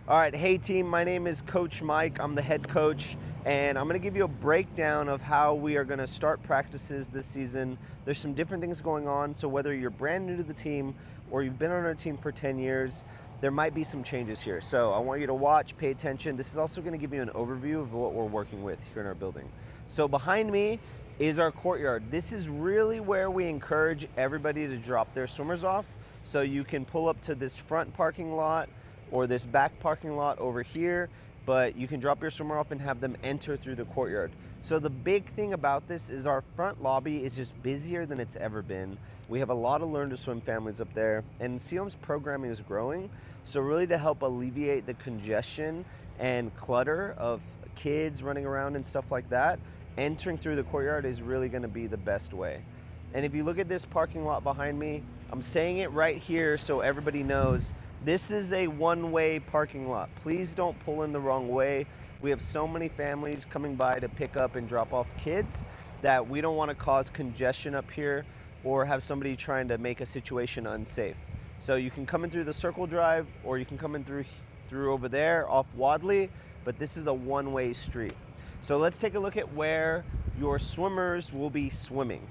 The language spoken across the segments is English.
All right, hey team, my name is Coach Mike. I'm the head coach, and I'm going to give you a breakdown of how we are going to start practices this season. There's some different things going on, so whether you're brand new to the team or you've been on our team for 10 years, there might be some changes here. So I want you to watch, pay attention. This is also going to give you an overview of what we're working with here in our building. So behind me is our courtyard. This is really where we encourage everybody to drop their swimmers off. So you can pull up to this front parking lot or this back parking lot over here, but you can drop your swimmer off and have them enter through the courtyard. So the big thing about this is our front lobby is just busier than it's ever been. We have a lot of learn to swim families up there, and COM's programming is growing. So really to help alleviate the congestion and clutter of kids running around and stuff like that, entering through the courtyard is really gonna be the best way. And if you look at this parking lot behind me, I'm saying it right here so everybody knows this is a one-way parking lot. Please don't pull in the wrong way. We have so many families coming by to pick up and drop off kids that we don't want to cause congestion up here or have somebody trying to make a situation unsafe. So you can come in through the circle drive or you can come in through over there off Wadley, but this is a one-way street. So let's take a look at where your swimmers will be swimming.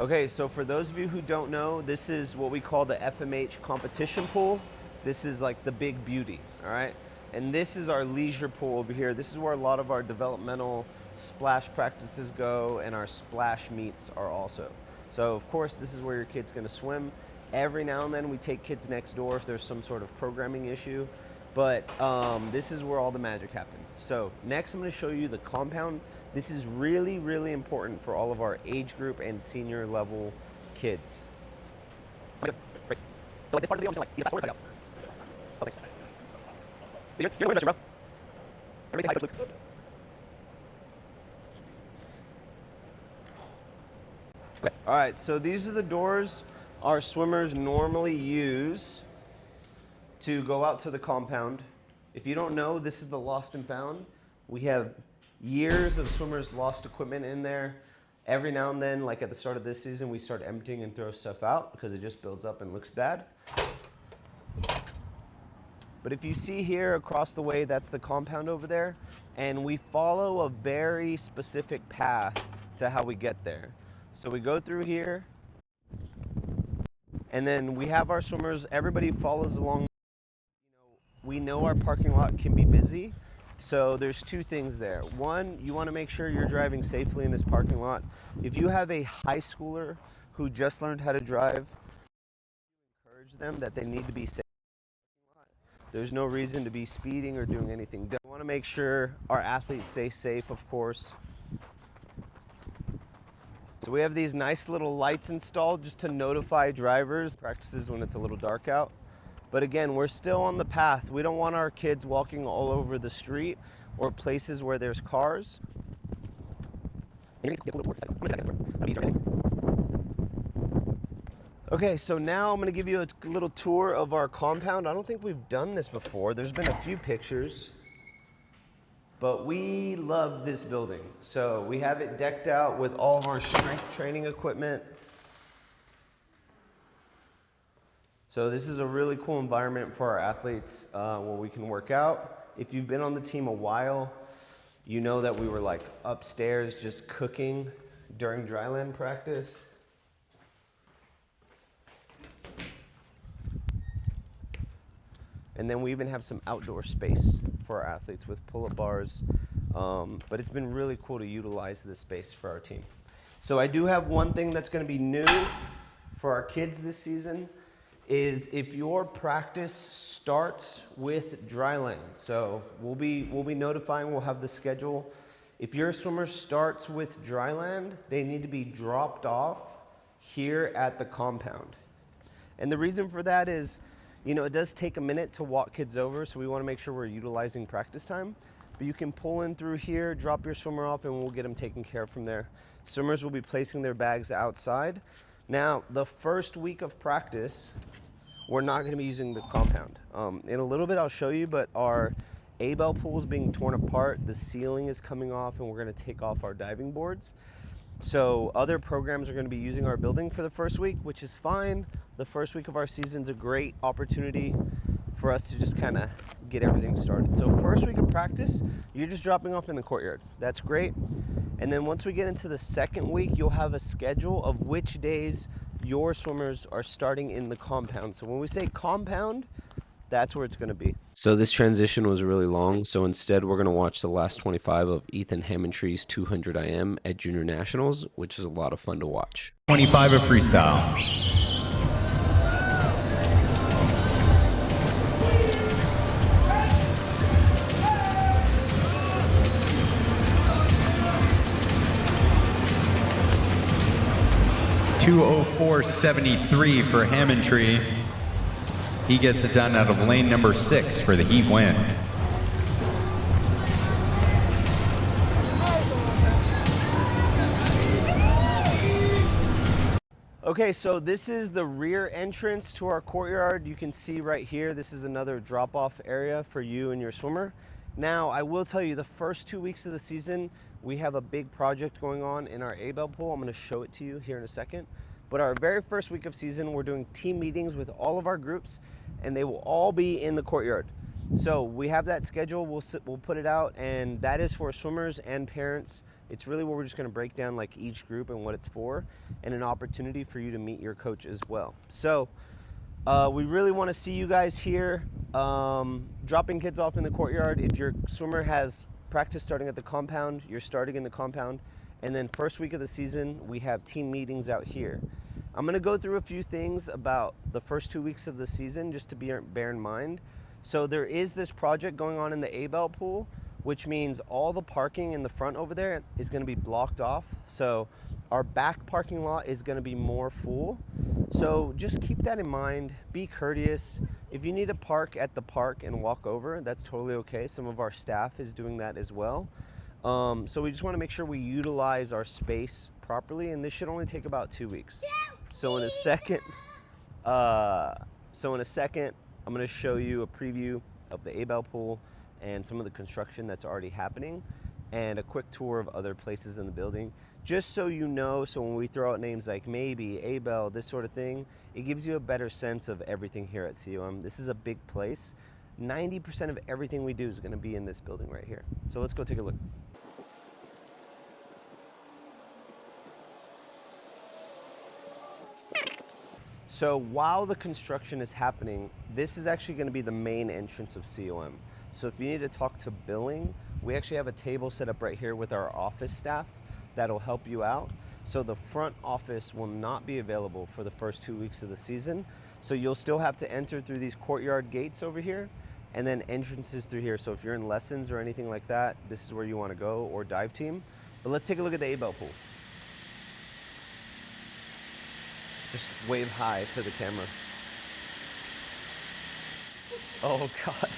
Okay, so for those of you who don't know, this is what we call the FMH competition pool. This is like the big beauty, all right? And this is our leisure pool over here. This is where a lot of our developmental splash practices go and our splash meets are also. So of course, this is where your kid's gonna swim. Every now and then we take kids next door if there's some sort of programming issue, but this is where all the magic happens. So next I'm gonna show you the compound. This is really, really important for all of our age group and senior level kids. Okay, great. So like this part of the video, I'm just like, you fast forward, cut out. Oh, thanks. You're in the bro. Everybody say hi, Coach Luke. Okay. All right, so these are the doors our swimmers normally use to go out to the compound. If you don't know, this is the lost and found. We have years of swimmers lost equipment in there. Every now and then, like at the start of this season, we start emptying and throw stuff out because it just builds up and looks bad. But if you see here across the way, that's the compound over there. And we follow a very specific path to how we get there. So we go through here, and then we have our swimmers, everybody follows along. We know our parking lot can be busy, so there's two things there. One, you want to make sure you're driving safely in this parking lot. If you have a high schooler who just learned how to drive, encourage them that they need to be safe. There's no reason to be speeding or doing anything. We want to make sure our athletes stay safe, of course. So we have these nice little lights installed just to notify drivers practices when it's a little dark out. But again, we're still on the path. We don't want our kids walking all over the street or places where there's cars. Okay, so now I'm gonna give you a little tour of our compound. I don't think we've done this before. There's been a few pictures, but we love this building. So we have it decked out with all of our strength training equipment. So this is a really cool environment for our athletes where we can work out. If you've been on the team a while, you know that we were like upstairs just cooking during dryland practice. And then we even have some outdoor space for our athletes with pull-up bars. But it's been really cool to utilize this space for our team. So I do have one thing that's gonna be new for our kids this season is if your practice starts with dryland. So we'll be notifying, we'll have the schedule. If your swimmer starts with dryland, they need to be dropped off here at the compound. And the reason for that is, you know, it does take a minute to walk kids over, so we want to make sure we're utilizing practice time. But you can pull in through here, drop your swimmer off, and we'll get them taken care of from there. Swimmers will be placing their bags outside. Now, the first week of practice, we're not going to be using the compound. In a little bit, I'll show you, but our A-bell pool is being torn apart. The ceiling is coming off, and we're going to take off our diving boards. So other programs are going to be using our building for the first week, which is fine. The first week of our season is a great opportunity for us to just kind of get everything started. So first week of practice, you're just dropping off in the courtyard. That's great. And then once we get into the second week, you'll have a schedule of which days your swimmers are starting in the compound. So when we say compound, that's where it's going to be. So this transition was really long. So instead, we're going to watch the last 25 of Ethan Hammontree's 200 IM at Junior Nationals, which is a lot of fun to watch. 25 of freestyle. .204.73 for Hammontree. He gets it done out of lane number 6 for the heat win. Okay, so this is the rear entrance to our courtyard. You can see right here, this is another drop-off area for you and your swimmer. Now, I will tell you, the first 2 weeks of the season, we have a big project going on in our A-Bell pool. I'm gonna show it to you here in a second. But our very first week of season, we're doing team meetings with all of our groups, and they will all be in the courtyard. So we have that schedule, we'll put it out, and that is for swimmers and parents. It's really where we're just gonna break down like each group and what it's for, and an opportunity for you to meet your coach as well. So we really wanna see you guys here, dropping kids off in the courtyard. If your swimmer has practice starting at the compound, you're starting in the compound. And then first week of the season, we have team meetings out here. I'm gonna go through a few things about the first 2 weeks of the season just to bear in mind. So there is this project going on in the A-Bell pool, which means all the parking in the front over there is gonna be blocked off. So our back parking lot is gonna be more full. So just keep that in mind, be courteous. If you need to park at the park and walk over, that's totally okay. Some of our staff is doing that as well. So we just wanna make sure we utilize our space properly, and this should only take about 2 weeks. So in a second, I'm gonna show you a preview of the A-Bell pool and some of the construction that's already happening, and a quick tour of other places in the building. Just so you know, so when we throw out names like maybe, A-Bell, this sort of thing, it gives you a better sense of everything here at COM. This is a big place. 90% of everything we do is gonna be in this building right here. So let's go take a look. So while the construction is happening, this is actually going to be the main entrance of COM. So if you need to talk to billing, we actually have a table set up right here with our office staff that'll help you out. So the front office will not be available for the first 2 weeks of the season. So you'll still have to enter through these courtyard gates over here, and then entrances through here. So if you're in lessons or anything like that, this is where you want to go, or dive team. But let's take a look at the A-Bell pool. Just wave hi to the camera. Oh God.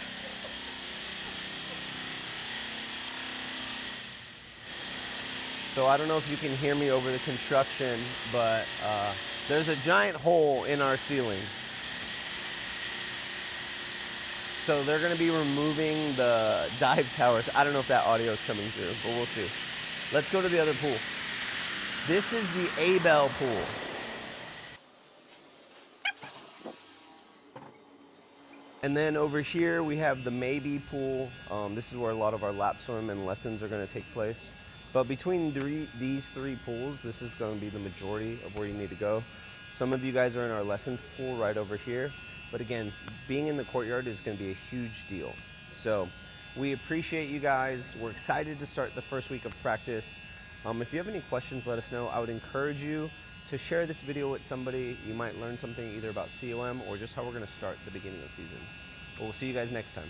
So I don't know if you can hear me over the construction, but there's a giant hole in our ceiling. So they're gonna be removing the dive towers. I don't know if that audio is coming through, but we'll see. Let's go to the other pool. This is the A-Bell pool. And then over here we have the Maybe pool. This is where a lot of our lap swim and lessons are gonna take place. But between these three pools, this is gonna be the majority of where you need to go. Some of you guys are in our lessons pool right over here. But again, being in the courtyard is gonna be a huge deal. So we appreciate you guys. We're excited to start the first week of practice. If you have any questions, let us know. I would encourage you to share this video with somebody. You might learn something either about COM or just how we're gonna start the beginning of the season. But we'll see you guys next time.